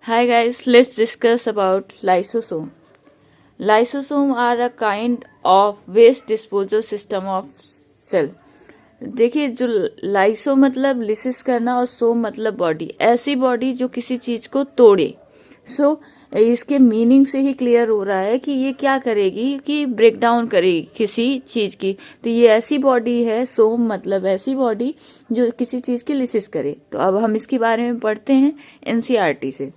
Hi guys, let's discuss about lysosome. Lysosome are a kind of waste disposal system of cell. देखिए, जो lyso मतलब lysis करना और सोम मतलब बॉडी, ऐसी बॉडी जो किसी चीज को तोड़े। इसके मीनिंग से ही क्लियर हो रहा है कि ये क्या करेगी कि ब्रेक डाउन करेगी किसी चीज की। तो ये ऐसी बॉडी है, सोम मतलब ऐसी बॉडी जो किसी चीज की लिसिस करे। तो अब हम इसके बारे में पढ़ते हैं एनसीईआरटी से।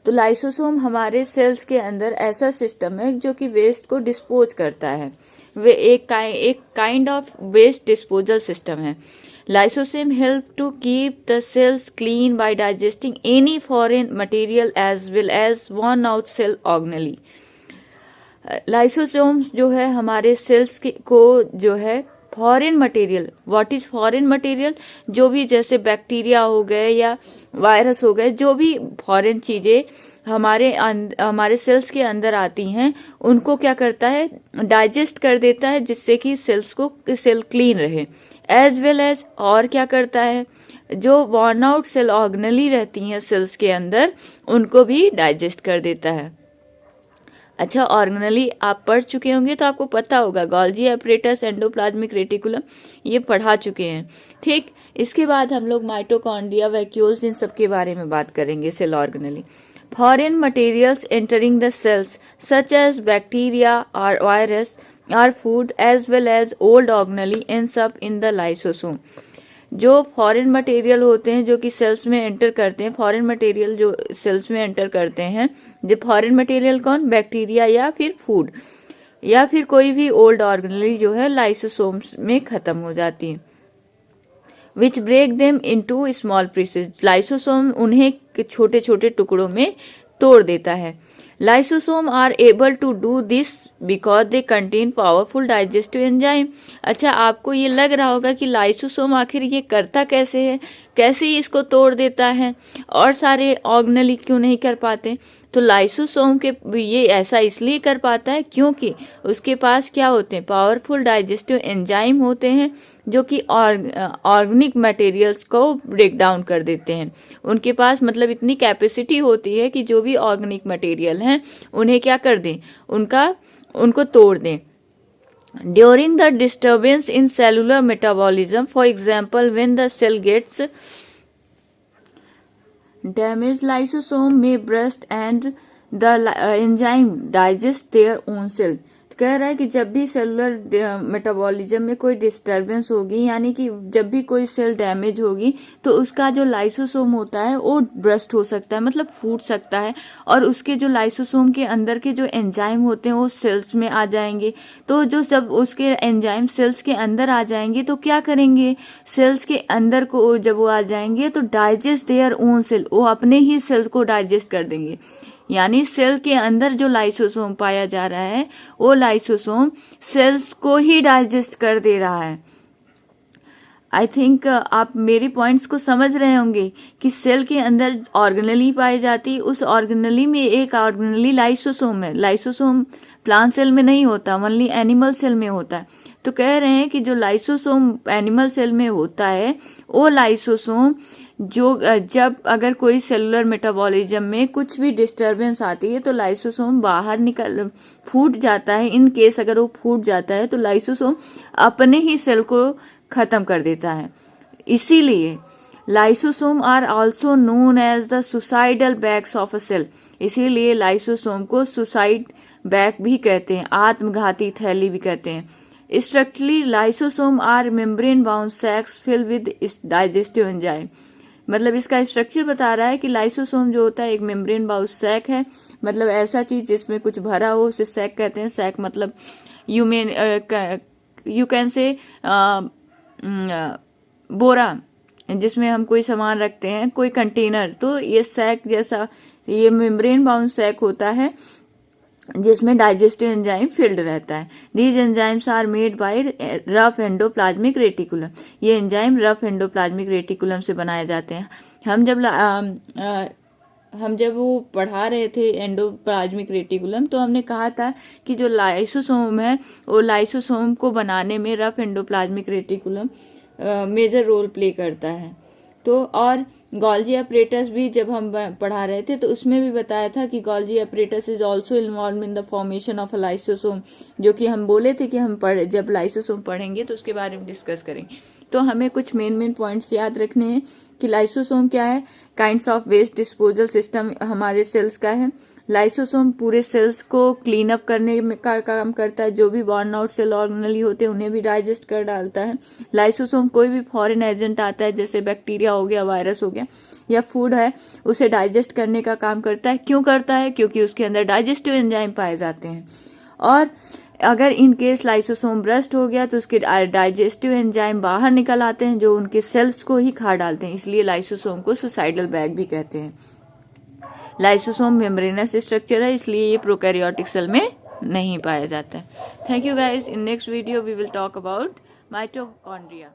तो लाइसोसोम हमारे सेल्स के अंदर ऐसा सिस्टम है जो कि वेस्ट को डिस्पोज करता है। वे एक kind of waste disposal system है। Lysosome help to keep the cells clean by digesting any foreign material as well as worn out cell organelle. Lysosomes जो है हमारे सेल्स को जो है foreign material, what is foreign material, जो भी जैसे बैक्टीरिया हो गए या वायरस हो गए, जो भी फॉरेन चीजें हमारे सेल्स के अंदर आती हैं, उनको क्या करता है, डाइजेस्ट कर देता है, जिससे कि सेल क्लीन रहे। एज वेल एज और क्या करता है, जो वर्न आउट सेल ऑर्गेनेली रहती हैं सेल्स के अंदर, उनको भी डाइजेस्ट कर देता है। अच्छा, ऑर्गेनली आप पढ़ चुके होंगे तो आपको पता होगा, गोल्जी एपरेटस, एंडोप्लाज्मिक रेटिकुलम, ये पढ़ा चुके हैं। ठीक, इसके बाद हम लोग माइटोकॉन्ड्रिया, वैक्यूल्स, इन सब के बारे में बात करेंगे cell organelle. Foreign materials entering the cells such as bacteria और virus or food as well as old organelle ends up in the lysosome. जो फॉरेन मटेरियल होते हैं जो कि सेल्स में एंटर करते हैं, फॉरेन मटेरियल जो सेल्स में एंटर करते हैं, जो फॉरेन मटेरियल कौन, बैक्टीरिया या फिर फूड या फिर कोई भी ओल्ड ऑर्गेनेली जो है लाइसोसोम्स में खत्म हो जाती है। Which break them into small pieces. Lysosome उन्हें छोटे छोटे टुकड़ों में तोड़ देता है। Lysosome are able to do this because they contain powerful digestive enzyme. अच्छा, आपको ये लग रहा होगा कि लाइसोसोम आखिर ये करता कैसे है, कैसे ही इसको तोड़ देता है और सारे ऑर्गेनेली क्यों नहीं कर पाते। तो लाइसोसोम के ये ऐसा इसलिए कर पाता है क्योंकि उसके पास क्या होते हैं, पावरफुल डाइजेस्टिव एंजाइम होते हैं जो कि ऑर्गेनिक मटेरियल्स को ब्रेक डाउन कर देते हैं। उनके पास मतलब इतनी कैपेसिटी होती है कि जो भी ऑर्गेनिक मटेरियल हैं उन्हें क्या कर दें, उनको तोड़ दें। During the disturbance in cellular metabolism, for example when the cell gets damaged, lysosome may burst and the enzyme digest their own cell। कह रहा है कि जब भी सेलुलर मेटाबॉलिज्म में कोई डिस्टरबेंस होगी, यानी कि जब भी कोई सेल डैमेज होगी, तो उसका जो लाइसोसोम होता है वो ब्रस्ट हो सकता है, मतलब फूट सकता है, और उसके जो लाइसोसोम के अंदर के जो एंजाइम होते हैं वो सेल्स में आ जाएंगे। तो जो सब उसके एंजाइम सेल्स के अंदर आ जाएंगे तो क्या करेंगे, सेल्स के अंदर को जब वो आ जाएंगे तो डाइजेस्ट देयर ओन सेल, वो अपने ही सेल को डाइजेस्ट कर देंगे। यानी सेल के अंदर जो लाइसोसोम पाया जा रहा है वो लाइसोसोम सेल्स को ही डाइजेस्ट कर दे रहा है। आई थिंक आप मेरी पॉइंट्स को समझ रहे होंगे कि सेल के अंदर ऑर्गेनेली पाई जाती, उस ऑर्गेनेली में एक ऑर्गेनेली लाइसोसोम है। लाइसोसोम प्लांट सेल में नहीं होता, ओनली एनिमल सेल में होता है। तो कह रहे हैं कि जो लाइसोसोम एनिमल सेल में होता है वो लाइसोसोम जो जब अगर कोई सेलुलर मेटाबॉलिज्म में कुछ भी डिस्टरबेंस आती है तो लाइसोसोम बाहर फूट जाता है। इन केस अगर वो फूट जाता है तो लाइसोसोम अपने ही सेल को खत्म कर देता है। इसीलिए lysosome are also known as the suicidal bags of a cell. इसीलिए लाइसोसोम को सुसाइड बैग भी कहते हैं, आत्मघाती थैली भी कहते हैं। Structurally lysosome are membrane bound sacs filled with digestive enzyme. मतलब इसका स्ट्रक्चर बता रहा है कि लाइसोसोम जो होता है एक मेम्ब्रेन बाउंड सैक है, मतलब ऐसा चीज जिसमें कुछ भरा हो, उसे सैक कहते हैं। सैक मतलब यू कैन से बोरा, जिसमें हम कोई सामान रखते हैं, कोई कंटेनर, तो ये सैक जैसा ये मेम्ब्रेन बाउंड सैक होता है जिसमें डाइजेस्टिव एंजाइम फिल्ड रहता है। These enzymes are made by rough endoplasmic reticulum. ये एंजाइम रफ एंडोप्लाज्मिक रेटिकुलम से बनाए जाते हैं। हम जब वो पढ़ा रहे थे एंडोप्लाज्मिक रेटिकुलम, तो हमने कहा था कि जो लाइसोसोम है वो लाइसोसोम को बनाने में rough endoplasmic reticulum major role play करता है। तो और गोल्जी अपरेटस भी जब हम पढ़ा रहे थे तो उसमें भी बताया था कि Golgi apparatus is also involve in the formation of a lysosome, जो कि हम बोले थे कि हम जब लाइसोसोम पढ़ेंगे तो उसके बारे में डिस्कस करेंगे। तो हमें कुछ मेन पॉइंट्स याद रखने हैं कि लाइसोसोम क्या है, kinds of waste disposal system हमारे सेल्स का है। लाइसोसोम पूरे सेल्स को क्लीन अप करने में का काम करता है, जो भी बॉर्न आउट सेल ऑर्गेनली होते हैं उन्हें भी डाइजेस्ट कर डालता है। लाइसोसोम कोई भी फॉरेन एजेंट आता है, जैसे बैक्टीरिया हो गया, वायरस हो गया या फूड है, उसे डाइजेस्ट करने का काम करता है। क्यों करता है? क्योंकि उसके अंदर डाइजेस्टिव एंजाइम पाए जाते हैं, और अगर इन केस लाइसोसोम ब्रस्ट हो गया तो उसके डाइजेस्टिव एंजाइम बाहर निकल आते हैं जो उनके सेल्स को ही खा डालते हैं, इसलिए लाइसोसोम को सुसाइडल बैग भी कहते हैं। लाइसोसोम मेम्ब्रेनस स्ट्रक्चर है, इसलिए ये प्रोकैरियोटिक सेल में नहीं पाया जाता है। Thank you guys, in next video we will talk about mitochondria.